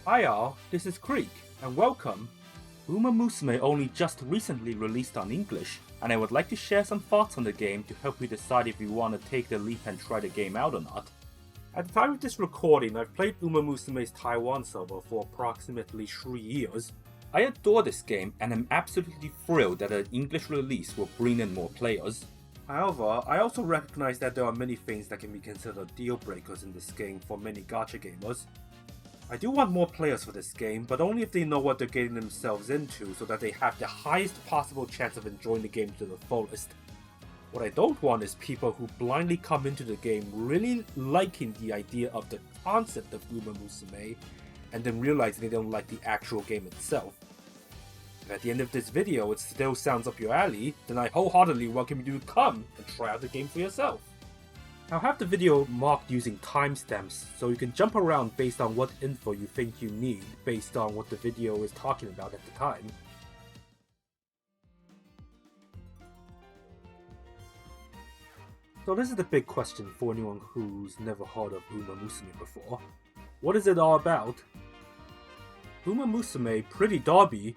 Hi all, this is Creek, and welcome! Uma Musume only just recently released on English, and I would like to share some thoughts on the game to help you decide if you want to take the leap and try the game out or not. At the time of this recording, I've played Uma Musume's Taiwan server for approximately 3 years. I adore this game, and I'm absolutely thrilled that an English release will bring in more players. However, I also recognize that there are many things that can be considered deal breakers in this game for many gacha gamers. I do want more players for this game, but only if they know what they're getting themselves into so that they have the highest possible chance of enjoying the game to the fullest. What I don't want is people who blindly come into the game really liking the idea of the concept of Uma Musume, and then realize they don't like the actual game itself. If at the end of this video it still sounds up your alley, then I wholeheartedly welcome you to come and try out the game for yourself. I'll have the video marked using timestamps so you can jump around based on what info you think you need based on what the video is talking about at the time. So this is the big question for anyone who's never heard of Uma Musume before. What is it all about? Uma Musume Pretty Derby,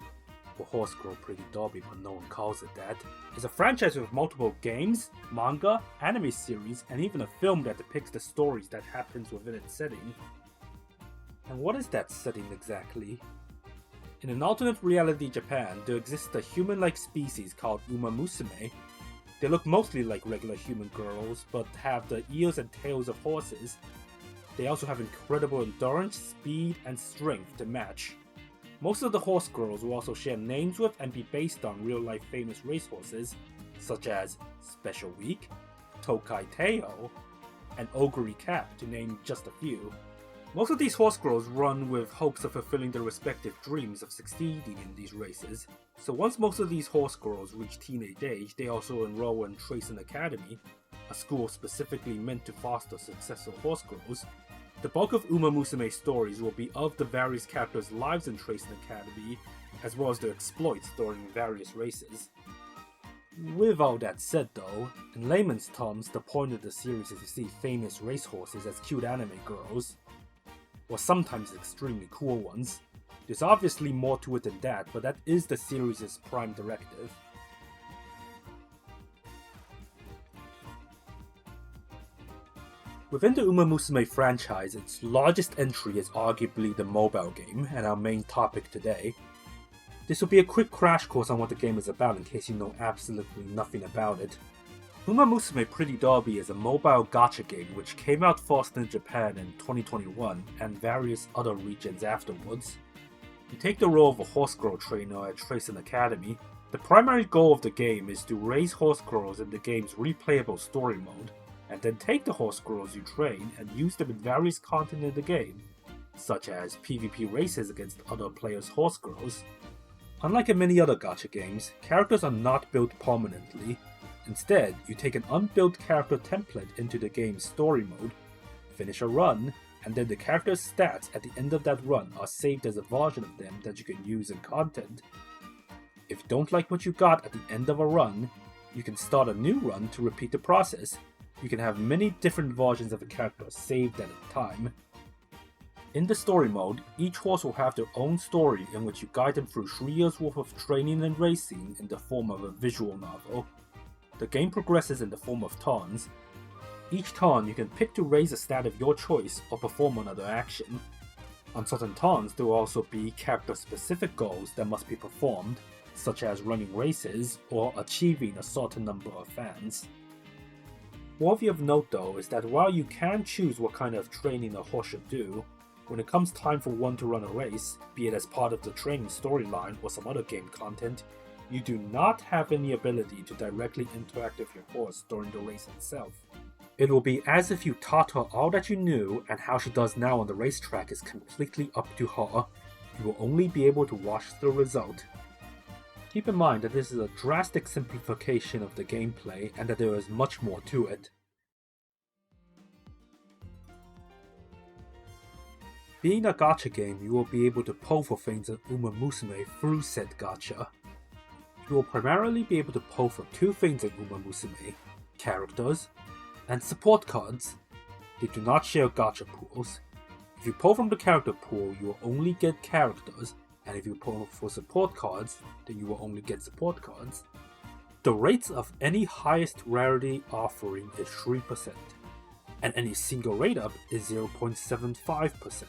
or Horse Girl Pretty Derby but no one calls it that, is a franchise with multiple games, manga, anime series, and even a film that depicts the stories that happens within its setting. And what is that setting exactly? In an alternate reality Japan, there exists a human-like species called Uma Musume. They look mostly like regular human girls, but have the ears and tails of horses. They also have incredible endurance, speed, and strength to match. Most of the horse girls will also share names with and be based on real-life famous racehorses, such as Special Week, Tokai Teo, and Ogre Cap, to name just a few. Most of these horse girls run with hopes of fulfilling their respective dreams of succeeding in these races, so once most of these horse girls reach teenage age, they also enroll in Tracing Academy, a school specifically meant to foster successful horse girls. The bulk of Uma Musume's stories will be of the various characters' lives in Tracing Academy, as well as their exploits during various races. With all that said though, in layman's terms, the point of the series is to see famous racehorses as cute anime girls, or sometimes extremely cool ones. There's obviously more to it than that, but that is the series' prime directive. Within the Uma Musume franchise, its largest entry is arguably the mobile game, and our main topic today. This will be a quick crash course on what the game is about in case you know absolutely nothing about it. Uma Musume Pretty Derby is a mobile gacha game which came out first in Japan in 2021 and various other regions afterwards. You take the role of a horse girl trainer at Tracing Academy. The primary goal of the game is to raise horse girls in the game's replayable story mode, and then take the horse girls you train and use them in various content in the game, such as PvP races against other players' horse girls. Unlike in many other gacha games, characters are not built permanently. Instead, you take an unbuilt character template into the game's story mode, finish a run, and then the character's stats at the end of that run are saved as a version of them that you can use in content. If you don't like what you got at the end of a run, you can start a new run to repeat the process. You can have many different versions of a character saved at a time. In the story mode, each horse will have their own story in which you guide them through 3 years worth of training and racing in the form of a visual novel. The game progresses in the form of turns. Each turn you can pick to raise a stat of your choice or perform another action. On certain turns there will also be character-specific goals that must be performed, such as running races or achieving a certain number of fans. Worthy of note though is that while you can choose what kind of training a horse should do, when it comes time for one to run a race, be it as part of the training storyline or some other game content, you do not have any ability to directly interact with your horse during the race itself. It will be as if you taught her all that you knew, and how she does now on the racetrack is completely up to her. You will only be able to watch the result. Keep in mind that this is a drastic simplification of the gameplay and that there is much more to it. Being a gacha game, you will be able to pull for things in Uma Musume through said gacha. You will primarily be able to pull for two things in Uma Musume: characters and support cards. They do not share gacha pools. If you pull from the character pool, you will only get characters, and if you pull for support cards, then you will only get support cards. The rates of any highest rarity offering is 3%, and any single rate up is 0.75%.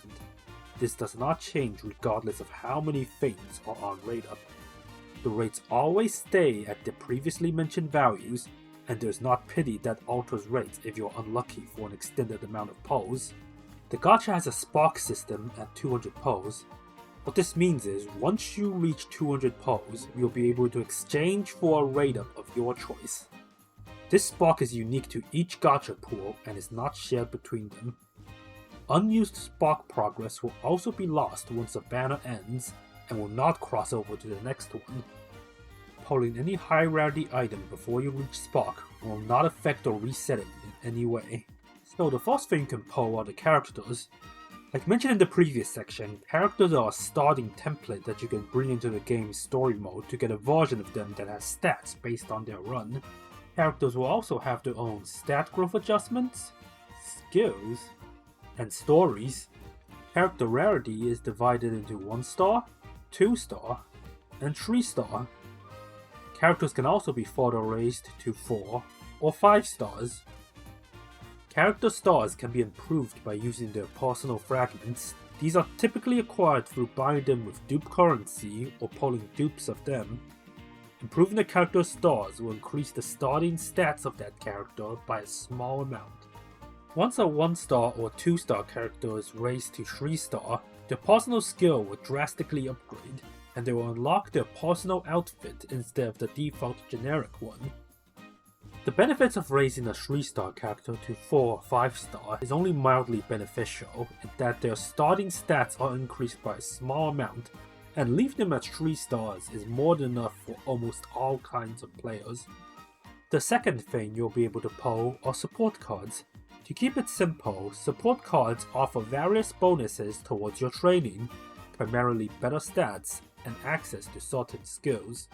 This does not change regardless of how many fates are on rate up. The rates always stay at the previously mentioned values, and there's not pity that alters rates if you're unlucky for an extended amount of pulls. The gacha has a spark system at 200 pulls. What this means is, once you reach 200 pulls, you'll be able to exchange for a rate up of your choice. This spark is unique to each gacha pool and is not shared between them. Unused spark progress will also be lost once a banner ends and will not cross over to the next one. Pulling any high rarity item before you reach spark will not affect or reset it in any way. So the first thing you can pull are the characters. Like mentioned in the previous section, characters are a starting template that you can bring into the game's story mode to get a version of them that has stats based on their run. Characters will also have their own stat growth adjustments, skills, and stories. Character rarity is divided into 1 star, 2 star, and 3 star. Characters can also be further raised to 4 or 5 stars. Character stars can be improved by using their personal fragments. These are typically acquired through buying them with dupe currency or pulling dupes of them. Improving the character's stars will increase the starting stats of that character by a small amount. Once a 1 star or 2 star character is raised to 3 star, their personal skill will drastically upgrade, and they will unlock their personal outfit instead of the default generic one. The benefits of raising a 3 star character to 4 or 5 star is only mildly beneficial in that their starting stats are increased by a small amount, and leave them at 3 stars is more than enough for almost all kinds of players. The second thing you'll be able to pull are support cards. To keep it simple, support cards offer various bonuses towards your training, primarily better stats and access to certain skills.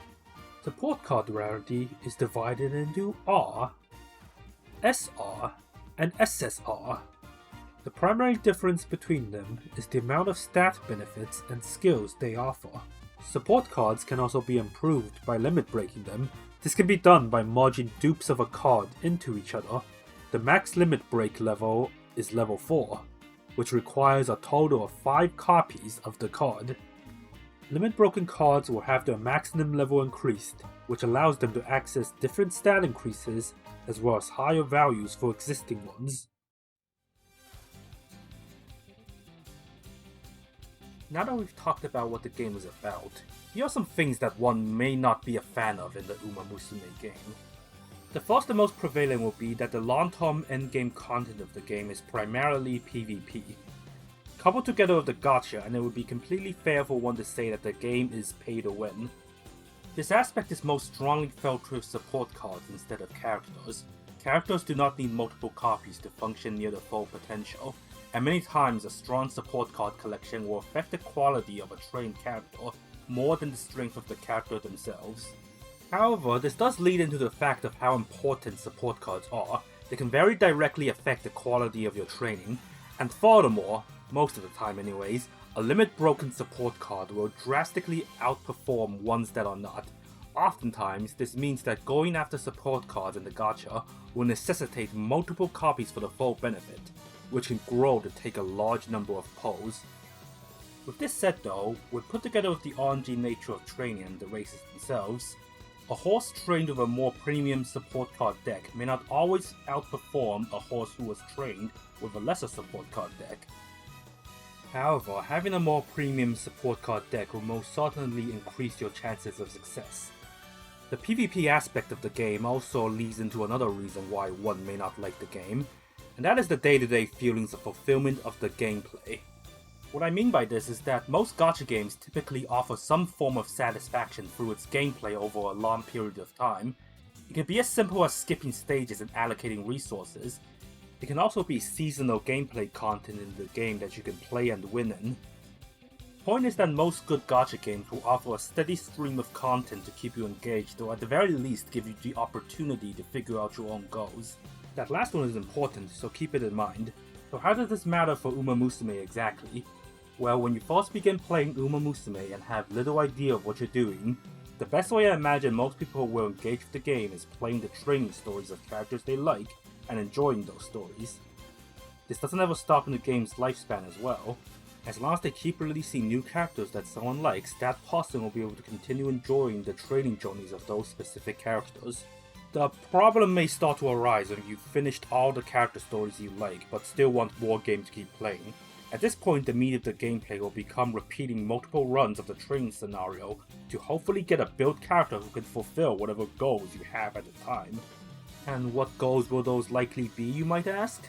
Support card rarity is divided into R, SR, and SSR. The primary difference between them is the amount of stat benefits and skills they offer. Support cards can also be improved by limit breaking them. This can be done by merging dupes of a card into each other. The max limit break level is level 4, which requires a total of 5 copies of the card. Limit broken cards will have their maximum level increased, which allows them to access different stat increases as well as higher values for existing ones. Now that we've talked about what the game is about, here are some things that one may not be a fan of in the Uma Musume game. The first and most prevalent will be that the long-term endgame content of the game is primarily PvP. Coupled together with the gacha, and it would be completely fair for one to say that the game is pay to win. This aspect is most strongly felt with support cards instead of characters. Characters do not need multiple copies to function near their full potential, and many times a strong support card collection will affect the quality of a trained character more than the strength of the character themselves. However, this does lead into the fact of how important support cards are. They can very directly affect the quality of your training, and furthermore, most of the time anyways, a limit broken support card will drastically outperform ones that are not. Oftentimes, this means that going after support cards in the gacha will necessitate multiple copies for the full benefit, which can grow to take a large number of pulls. With this said though, when put together with the RNG nature of training and the races themselves, a horse trained with a more premium support card deck may not always outperform a horse who was trained with a lesser support card deck. However, having a more premium support card deck will most certainly increase your chances of success. The PvP aspect of the game also leads into another reason why one may not like the game, and that is the day-to-day feelings of fulfillment of the gameplay. What I mean by this is that most gacha games typically offer some form of satisfaction through its gameplay over a long period of time. It can be as simple as skipping stages and allocating resources. It can also be seasonal gameplay content in the game that you can play and win in. The point is that most good gacha games will offer a steady stream of content to keep you engaged, or at the very least give you the opportunity to figure out your own goals. That last one is important, so keep it in mind. So how does this matter for Uma Musume exactly? Well, when you first begin playing Uma Musume and have little idea of what you're doing, the best way I imagine most people will engage with the game is playing the training stories of characters they like and enjoying those stories. This doesn't ever stop in the game's lifespan as well. As long as they keep releasing new characters that someone likes, that person will be able to continue enjoying the training journeys of those specific characters. The problem may start to arise when you've finished all the character stories you like, but still want more game to keep playing. At this point, the meat of the gameplay will become repeating multiple runs of the training scenario to hopefully get a built character who can fulfill whatever goals you have at the time. And what goals will those likely be, you might ask?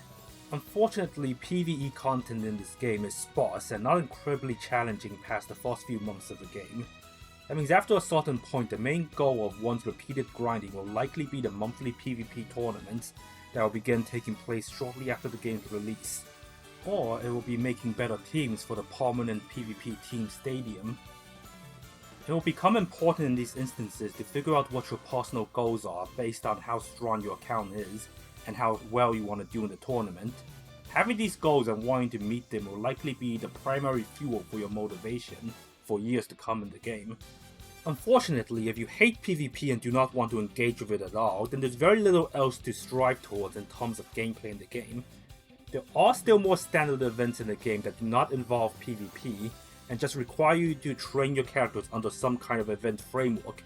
Unfortunately, PvE content in this game is sparse and not incredibly challenging past the first few months of the game. That means after a certain point, the main goal of one's repeated grinding will likely be the monthly PvP tournaments that will begin taking place shortly after the game's release. Or it will be making better teams for the permanent PvP Team Stadium. It will become important in these instances to figure out what your personal goals are based on how strong your account is and how well you want to do in the tournament. Having these goals and wanting to meet them will likely be the primary fuel for your motivation for years to come in the game. Unfortunately, if you hate PvP and do not want to engage with it at all, then there's very little else to strive towards in terms of gameplay in the game. There are still more standard events in the game that do not involve PvP and just require you to train your characters under some kind of event framework.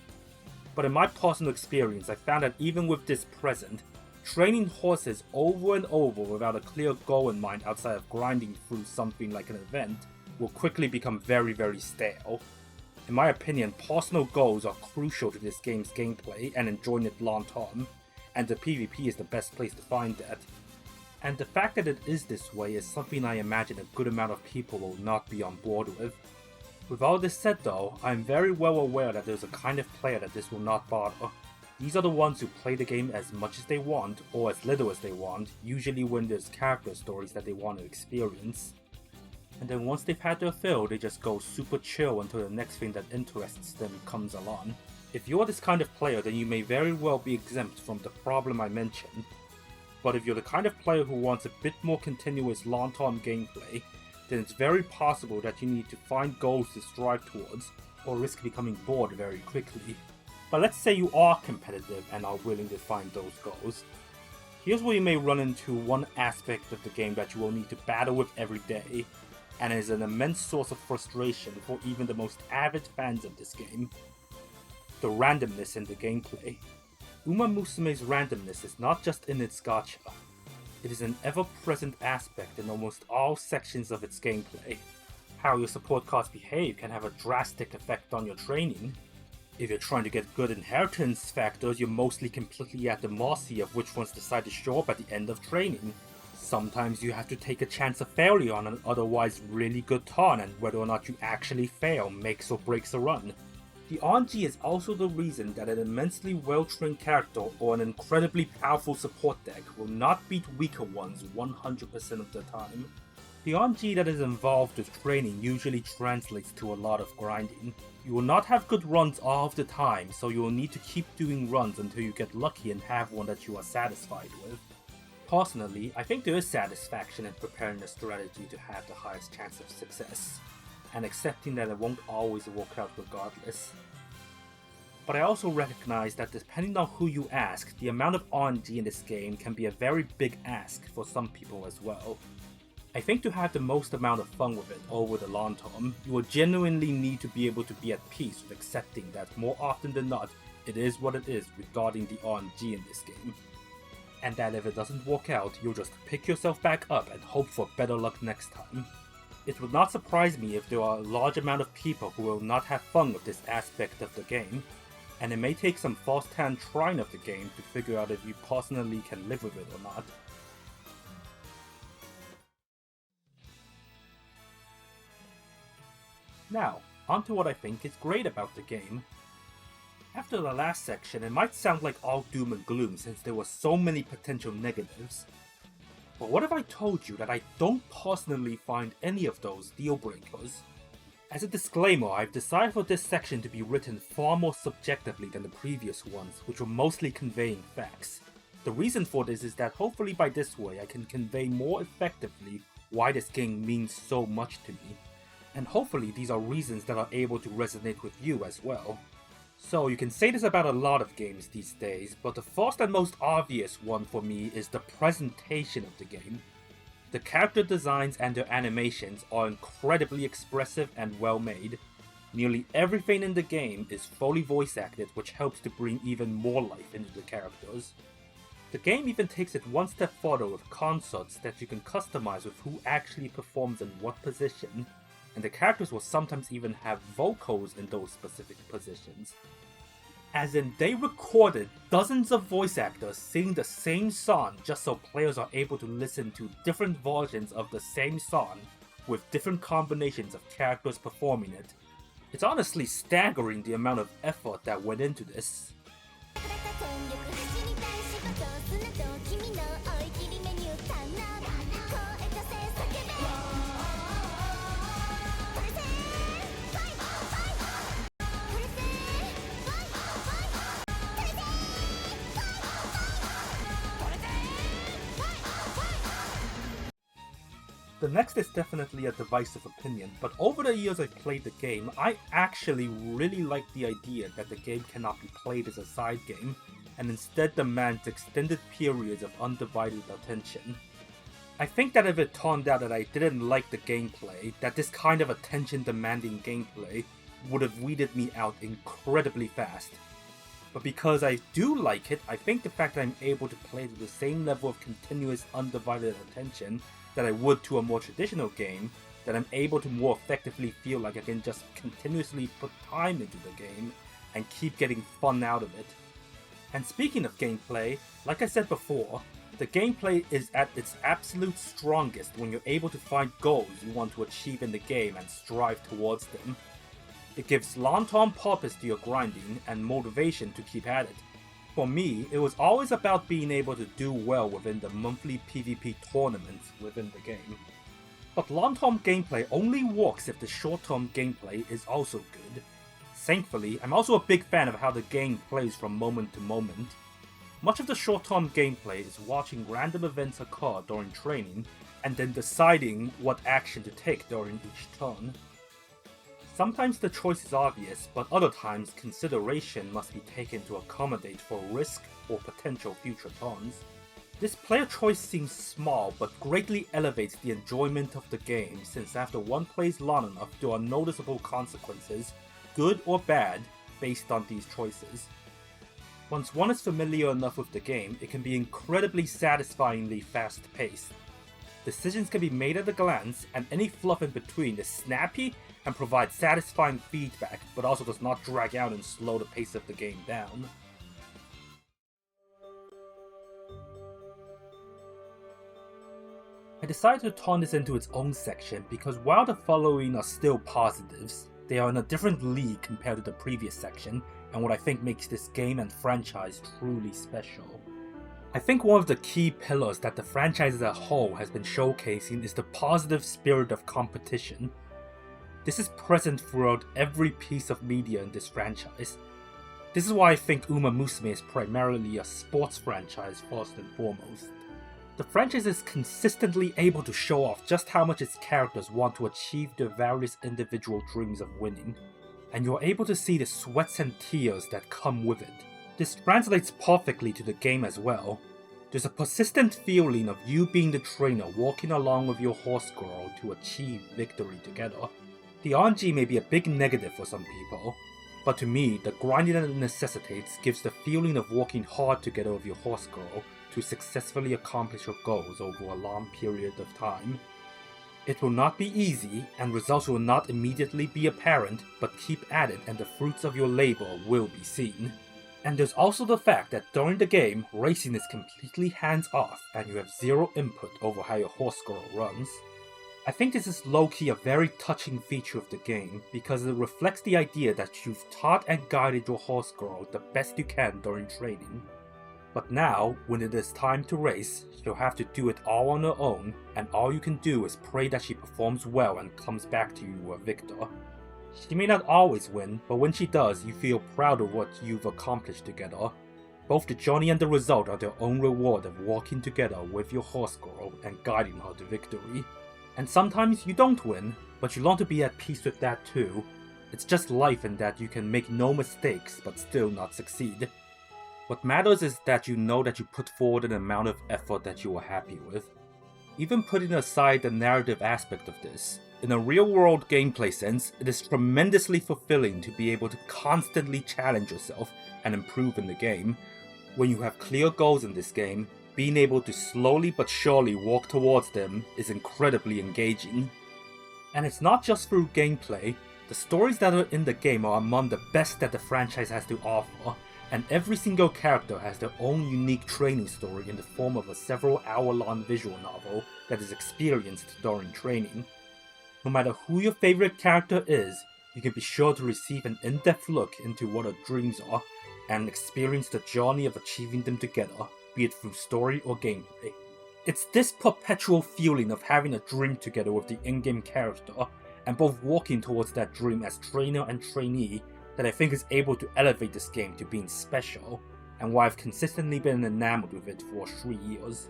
But in my personal experience, I found that even with this present, training horses over and over without a clear goal in mind outside of grinding through something like an event will quickly become very stale. In my opinion, personal goals are crucial to this game's gameplay and enjoying it long term, and the PvP is the best place to find that. And the fact that it is this way is something I imagine a good amount of people will not be on board with. With all this said though, I am very well aware that there's a kind of player that this will not bother. These are the ones who play the game as much as they want, or as little as they want, usually when there's character stories that they want to experience. And then once they've had their fill, they just go super chill until the next thing that interests them comes along. If you're this kind of player, then you may very well be exempt from the problem I mentioned. But if you're the kind of player who wants a bit more continuous long-term gameplay, then it's very possible that you need to find goals to strive towards, or risk becoming bored very quickly. But let's say you are competitive and are willing to find those goals. Here's where you may run into one aspect of the game that you will need to battle with every day, and is an immense source of frustration for even the most avid fans of this game. The randomness in the gameplay. Uma Musume's randomness is not just in its gacha. It is an ever-present aspect in almost all sections of its gameplay. How your support cards behave can have a drastic effect on your training. If you're trying to get good inheritance factors, you're mostly completely at the mercy of which ones decide to show up at the end of training. Sometimes you have to take a chance of failure on an otherwise really good turn, and whether or not you actually fail makes or breaks a run. The RNG is also the reason that an immensely well-trained character or an incredibly powerful support deck will not beat weaker ones 100% of the time. The RNG that is involved with training usually translates to a lot of grinding. You will not have good runs all of the time, so you will need to keep doing runs until you get lucky and have one that you are satisfied with. Personally, I think there is satisfaction in preparing a strategy to have the highest chance of success, and accepting that it won't always work out regardless. But I also recognize that depending on who you ask, the amount of RNG in this game can be a very big ask for some people as well. I think to have the most amount of fun with it over the long term, you will genuinely need to be able to be at peace with accepting that more often than not, it is what it is regarding the RNG in this game. And that if it doesn't work out, you'll just pick yourself back up and hope for better luck next time. It would not surprise me if there are a large amount of people who will not have fun with this aspect of the game, and it may take some first-hand trying of the game to figure out if you personally can live with it or not. Now, onto what I think is great about the game. After the last section, it might sound like all doom and gloom since there were so many potential negatives. But what if I told you that I don't personally find any of those deal breakers? As a disclaimer, I've decided for this section to be written far more subjectively than the previous ones, which were mostly conveying facts. The reason for this is that hopefully by this way I can convey more effectively why this game means so much to me, and hopefully these are reasons that are able to resonate with you as well. So you can say this about a lot of games these days, but the first and most obvious one for me is the presentation of the game. The character designs and their animations are incredibly expressive and well made. Nearly everything in the game is fully voice acted, which helps to bring even more life into the characters. The game even takes it one step further with concerts that you can customize with who actually performs in what position, and the characters will sometimes even have vocals in those specific positions. As in, they recorded dozens of voice actors singing the same song just so players are able to listen to different versions of the same song with different combinations of characters performing it. It's honestly staggering the amount of effort that went into this. The next is definitely a divisive opinion, but over the years I've played the game, I actually really like the idea that the game cannot be played as a side game, and instead demands extended periods of undivided attention. I think that if it turned out that I didn't like the gameplay, that this kind of attention-demanding gameplay would have weeded me out incredibly fast. But because I do like it, I think the fact that I'm able to play to the same level of continuous undivided attention that I would to a more traditional game, that I'm able to more effectively feel like I can just continuously put time into the game and keep getting fun out of it. And speaking of gameplay, like I said before, the gameplay is at its absolute strongest when you're able to find goals you want to achieve in the game and strive towards them. It gives long-term purpose to your grinding and motivation to keep at it. For me, it was always about being able to do well within the monthly PvP tournaments within the game. But long-term gameplay only works if the short-term gameplay is also good. Thankfully, I'm also a big fan of how the game plays from moment to moment. Much of the short-term gameplay is watching random events occur during training, and then deciding what action to take during each turn. Sometimes the choice is obvious, but other times consideration must be taken to accommodate for risk or potential future turns. This player choice seems small, but greatly elevates the enjoyment of the game, since after one plays long enough, there are noticeable consequences, good or bad, based on these choices. Once one is familiar enough with the game, it can be incredibly satisfyingly fast-paced. Decisions can be made at a glance, and any fluff in between is snappy and provides satisfying feedback, but also does not drag out and slow the pace of the game down. I decided to turn this into its own section because while the following are still positives, they are in a different league compared to the previous section, and what I think makes this game and franchise truly special. I think one of the key pillars that the franchise as a whole has been showcasing is the positive spirit of competition. This is present throughout every piece of media in this franchise. This is why I think Uma Musume is primarily a sports franchise first and foremost. The franchise is consistently able to show off just how much its characters want to achieve their various individual dreams of winning, and you're able to see the sweats and tears that come with it. This translates perfectly to the game as well. There's a persistent feeling of you being the trainer working along with your horse girl to achieve victory together. The RNG may be a big negative for some people, but to me, the grinding that it necessitates gives the feeling of working hard together with your horse girl to successfully accomplish your goals over a long period of time. It will not be easy, and results will not immediately be apparent, but keep at it and the fruits of your labor will be seen. And there's also the fact that during the game, racing is completely hands-off and you have zero input over how your horse girl runs. I think this is low-key a very touching feature of the game because it reflects the idea that you've taught and guided your horse girl the best you can during training. But now, when it is time to race, she'll have to do it all on her own, and all you can do is pray that she performs well and comes back to you a victor. She may not always win, but when she does, you feel proud of what you've accomplished together. Both the journey and the result are their own reward of walking together with your horse girl and guiding her to victory. And sometimes you don't win, but you learn to be at peace with that too. It's just life in that you can make no mistakes but still not succeed. What matters is that you know that you put forward an amount of effort that you are happy with. Even putting aside the narrative aspect of this, in a real-world gameplay sense, it is tremendously fulfilling to be able to constantly challenge yourself and improve in the game. When you have clear goals in this game, being able to slowly but surely walk towards them is incredibly engaging. And it's not just through gameplay, the stories that are in the game are among the best that the franchise has to offer, and every single character has their own unique training story in the form of a several hour-long visual novel that is experienced during training. No matter who your favorite character is, you can be sure to receive an in-depth look into what our dreams are and experience the journey of achieving them together, be it through story or gameplay. It's this perpetual feeling of having a dream together with the in-game character, and both walking towards that dream as trainer and trainee, that I think is able to elevate this game to being special, and why I've consistently been enamored with it for 3 years.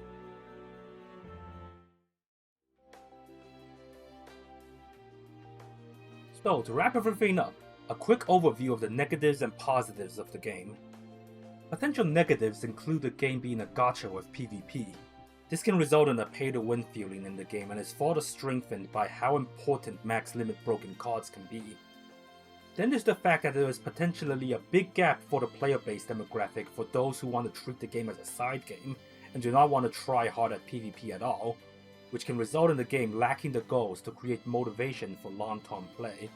So, to wrap everything up, a quick overview of the negatives and positives of the game. Potential negatives include the game being a gacha with PvP. This can result in a pay-to-win feeling in the game and is further strengthened by how important max limit broken cards can be. Then there's the fact that there is potentially a big gap for the player base demographic for those who want to treat the game as a side game and do not want to try hard at PvP at all, which can result in the game lacking the goals to create motivation for long-term play.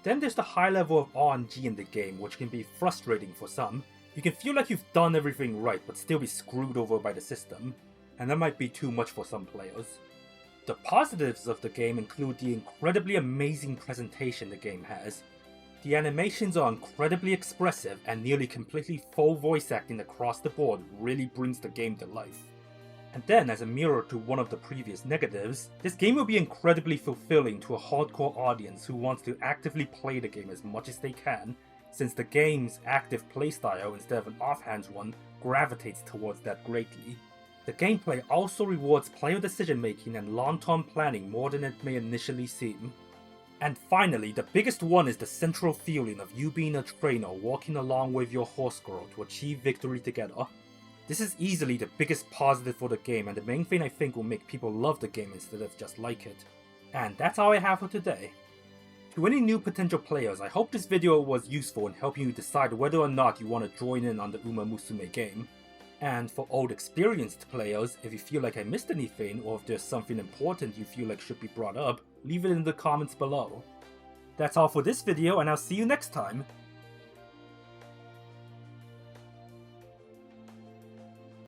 Then there's the high level of RNG in the game, which can be frustrating for some. You can feel like you've done everything right but still be screwed over by the system, and that might be too much for some players. The positives of the game include the incredibly amazing presentation the game has. The animations are incredibly expressive, and nearly completely full voice acting across the board really brings the game to life. And then, as a mirror to one of the previous negatives, this game will be incredibly fulfilling to a hardcore audience who wants to actively play the game as much as they can, since the game's active playstyle instead of an offhand one gravitates towards that greatly. The gameplay also rewards player decision making and long-term planning more than it may initially seem. And finally, the biggest one is the central feeling of you being a trainer walking along with your horse girl to achieve victory together. This is easily the biggest positive for the game and the main thing I think will make people love the game instead of just like it. And that's all I have for today. To any new potential players, I hope this video was useful in helping you decide whether or not you want to join in on the Uma Musume game. And for old experienced players, if you feel like I missed anything or if there's something important you feel like should be brought up, leave it in the comments below. That's all for this video, and I'll see you next time.